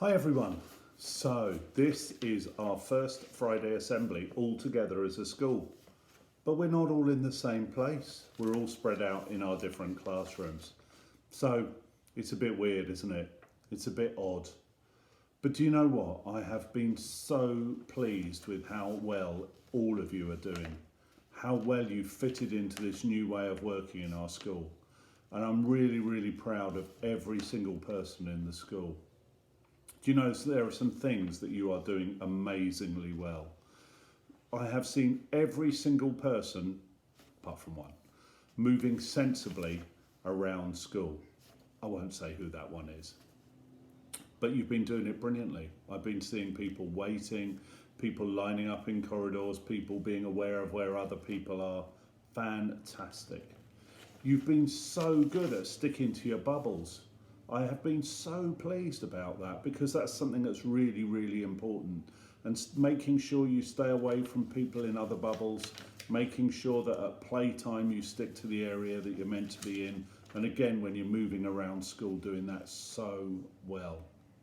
Hi everyone. So this is our first Friday assembly all together as a school. But we're not all in the same place. We're all spread out in our different classrooms. So it's a bit weird, isn't it? It's a bit odd. But do you know what? I have been so pleased with how well all of you are doing. How well you fitted into this new way of working in our school. And I'm really, really proud of every single person in the school. Do you know there are some things that you are doing amazingly well? I have seen every single person, apart from one, moving sensibly around school. I won't say who that one is, but you've been doing it brilliantly. I've been seeing people waiting, people lining up in corridors, people being aware of where other people are. Fantastic. You've been so good at sticking to your bubbles. I have been so pleased about that because that's something that's really, really important. And making sure you stay away from people in other bubbles, making sure that at playtime you stick to the area that you're meant to be in. And again, when you're moving around school, doing that so well.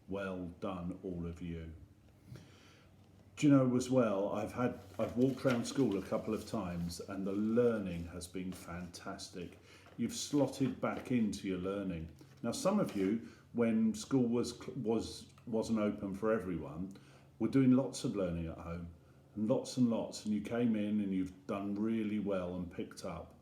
Well done, all of you. Do you know as well, I've walked around school a couple of times and the learning has been fantastic. You've slotted back into your learning. Now, some of you, when school wasn't open for everyone, were doing lots of learning at home, and lots, and you came in and you've done really well and picked up.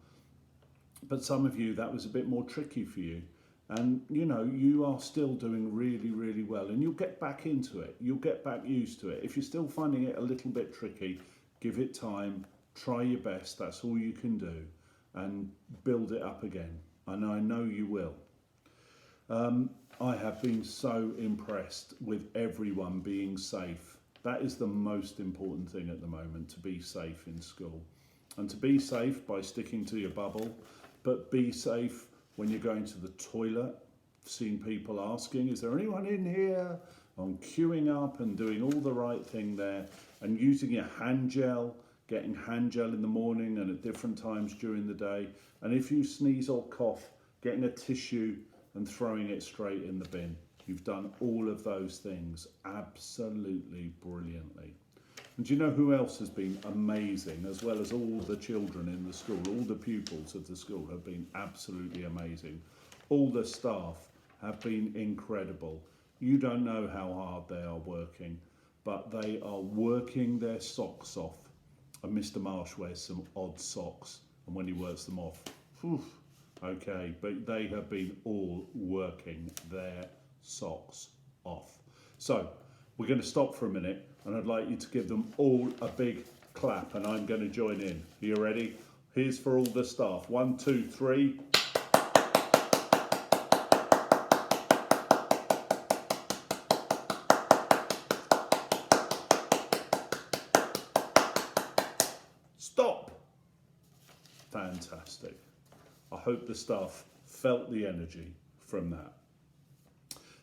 But some of you, that was a bit more tricky for you. And you know, you are still doing really, really well, and you'll get back into it. You'll get back used to it. If you're still finding it a little bit tricky, give it time, try your best. That's all you can do, and build it up again. And I know you will. I have been so impressed with everyone being safe. That is the most important thing at the moment, to be safe in school. And to be safe by sticking to your bubble, but be safe when you're going to the toilet, seeing people asking, is there anyone in here? On queuing up and doing all the right thing there, and using your hand gel, getting hand gel in the morning and at different times during the day. And if you sneeze or cough, getting a tissue and throwing it straight in the bin. You've done all of those things absolutely brilliantly. And do you know who else has been amazing, as well as all the children in the school? All the pupils of the school have been absolutely amazing. All the staff have been incredible. You don't know how hard they are working, but they are working their socks off. And Mr. Marsh wears some odd socks, and when he works them off, whew, okay, but they have been all working their socks off. So we're going to stop for a minute, and I'd like you to give them all a big clap, and I'm going to join in. Are you ready? Here's for all the staff. 1, 2, 3. Stop. Fantastic. I hope the staff felt the energy from that.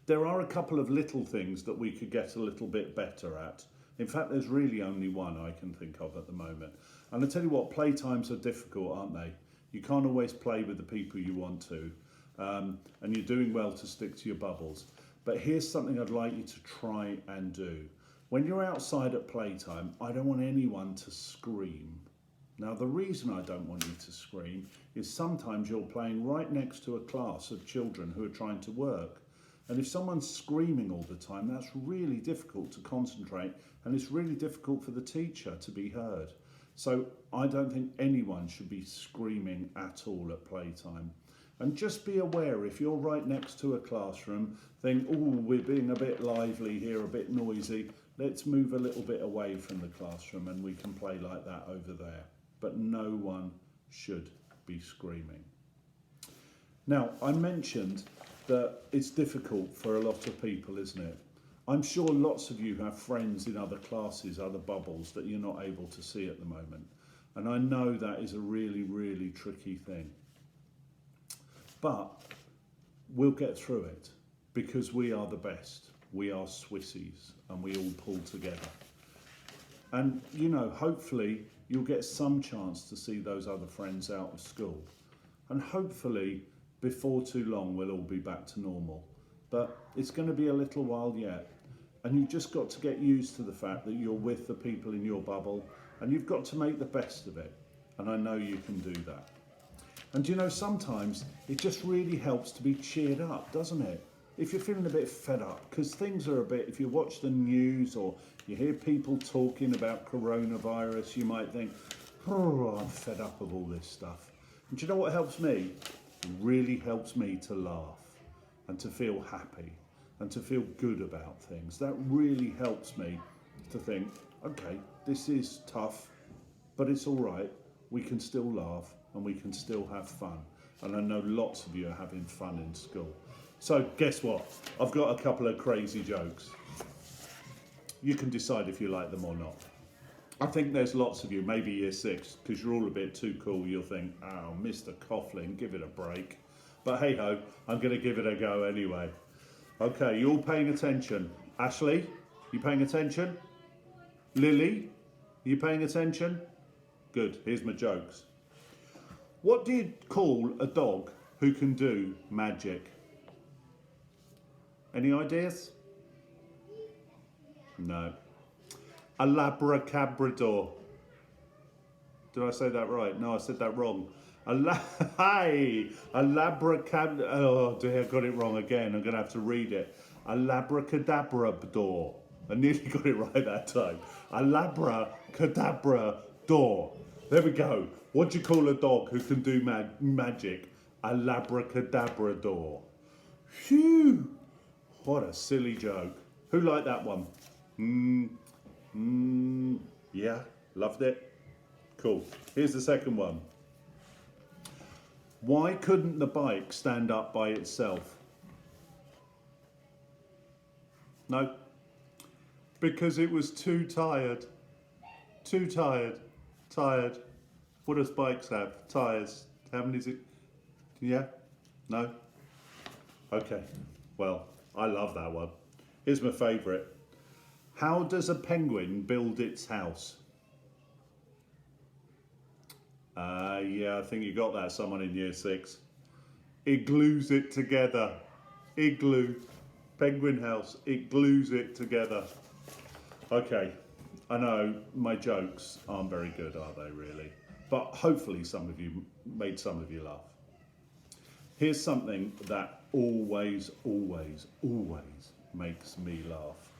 There are a couple of little things that we could get a little bit better at. In fact, there's really only one I can think of at the moment. And I tell you what, playtimes are difficult, aren't they? You can't always play with the people you want to. And you're doing well to stick to your bubbles. But here's something I'd like you to try and do. When you're outside at playtime, I don't want anyone to scream. Now, the reason I don't want you to scream is sometimes you're playing right next to a class of children who are trying to work. And if someone's screaming all the time, that's really difficult to concentrate, and it's really difficult for the teacher to be heard. So I don't think anyone should be screaming at all at playtime. And just be aware, if you're right next to a classroom, think, oh, we're being a bit lively here, a bit noisy. Let's move a little bit away from the classroom and we can play like that over there. But no one should be screaming. Now, I mentioned that it's difficult for a lot of people, isn't it? I'm sure lots of you have friends in other classes, other bubbles that you're not able to see at the moment. And I know that is a really, really tricky thing. But we'll get through it because we are the best. We are Swissies and we all pull together. And, you know, hopefully you'll get some chance to see those other friends out of school. And hopefully before too long we'll all be back to normal. But it's going to be a little while yet. And you've just got to get used to the fact that you're with the people in your bubble and you've got to make the best of it. And I know you can do that. And you know, sometimes it just really helps to be cheered up, doesn't it? If you're feeling a bit fed up, because things are a bit, if you watch the news or you hear people talking about coronavirus, you might think, oh, I'm fed up of all this stuff. And do you know what helps me? It really helps me to laugh and to feel happy and to feel good about things. That really helps me to think, okay, this is tough, but it's all right. We can still laugh and we can still have fun. And I know lots of you are having fun in school. So guess what? I've got a couple of crazy jokes. You can decide if you like them or not. I think there's lots of you, maybe year 6, because you're all a bit too cool. You'll think, oh, Mr. Coughlin, give it a break. But hey ho, I'm going to give it a go anyway. Okay, you all paying attention? Ashley, you paying attention? Lily, you paying attention? Good, here's my jokes. What do you call a dog who can do magic? Any ideas? No. A labracabrador. Did I say that right? No, I said that wrong. A labracab. Oh dear, I got it wrong again. I'm going to have to read it. A labracadabrador. I nearly got it right that time. A labracadabrador. There we go. What do you call a dog who can do magic? A labracadabrador. Phew. What a silly joke. Who liked that one? Yeah, loved it. Cool. Here's the second one. Why couldn't the bike stand up by itself? No. Because it was too tired. Too tired. Tired. What does bikes have? Tyres. How many is it? Yeah? No? Okay. Well, I love that one. Here's my favourite. How does a penguin build its house? Yeah, I think you got that, someone in year 6. It glues it together. Igloo. Penguin house. It glues it together. Okay, I know my jokes aren't very good, are they really? But hopefully some of you made some of you laugh. Here's something that always, always, always makes me laugh.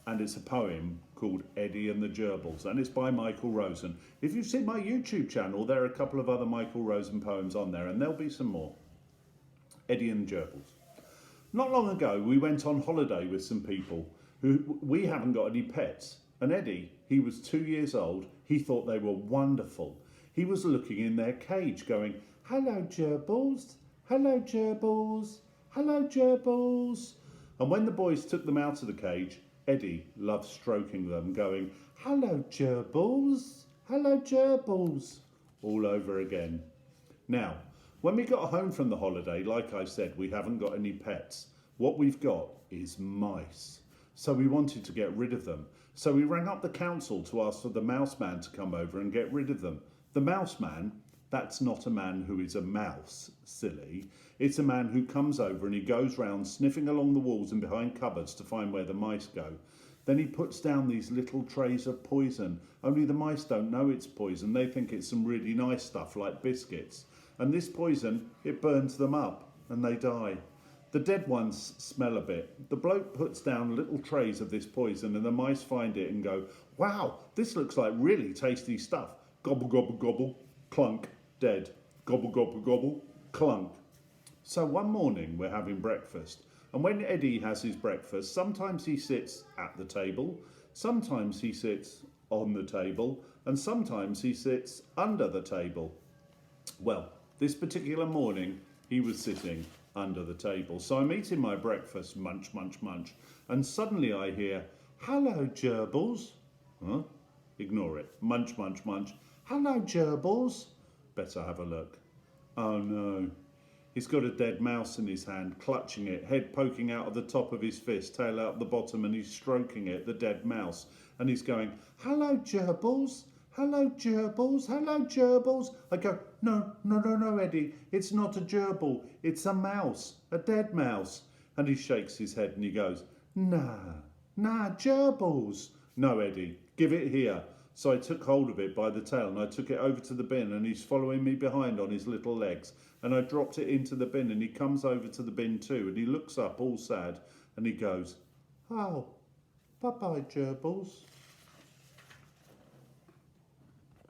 And it's a poem called Eddie and the Gerbils, and it's by Michael Rosen. If you've seen my YouTube channel, there are a couple of other Michael Rosen poems on there, and there'll be some more. Eddie and the Gerbils. Not long ago, we went on holiday with some people who we haven't got any pets. And Eddie, he was 2 years old. He thought they were wonderful. He was looking in their cage going, hello, gerbils. Hello, gerbils. Hello, gerbils. And when the boys took them out of the cage, Eddie loved stroking them, going, hello, gerbils. Hello, gerbils. All over again. Now, when we got home from the holiday, like I said, we haven't got any pets. What we've got is mice. So we wanted to get rid of them. So we rang up the council to ask for the mouse man to come over and get rid of them. The mouse man, that's not a man who is a mouse, silly. It's a man who comes over and he goes round sniffing along the walls and behind cupboards to find where the mice go. Then he puts down these little trays of poison. Only the mice don't know it's poison. They think it's some really nice stuff like biscuits. And this poison, it burns them up and they die. The dead ones smell a bit. The bloke puts down little trays of this poison and the mice find it and go, wow, this looks like really tasty stuff. Gobble, gobble, gobble, clunk, dead. Gobble, gobble, gobble, clunk. So one morning we're having breakfast, and when Eddie has his breakfast, sometimes he sits at the table, sometimes he sits on the table, and sometimes he sits under the table. Well, this particular morning he was sitting under the table. So I'm eating my breakfast, munch, munch, munch, and suddenly I hear, hello, gerbils. Huh? Ignore it. Munch, munch, munch. Hello, gerbils. Better have a look. Oh no. He's got a dead mouse in his hand, clutching it, head poking out of the top of his fist, tail out the bottom, and he's stroking it, the dead mouse. And he's going, hello, gerbils. Hello, gerbils. Hello, gerbils. I go, no, no, no, no, Eddie. It's not a gerbil. It's a mouse, a dead mouse. And he shakes his head and he goes, nah, Nah, gerbils. No, Eddie, give it here. So I took hold of it by the tail and I took it over to the bin and he's following me behind on his little legs. And I dropped it into the bin and he comes over to the bin too and he looks up all sad and he goes, oh, bye-bye, gerbils.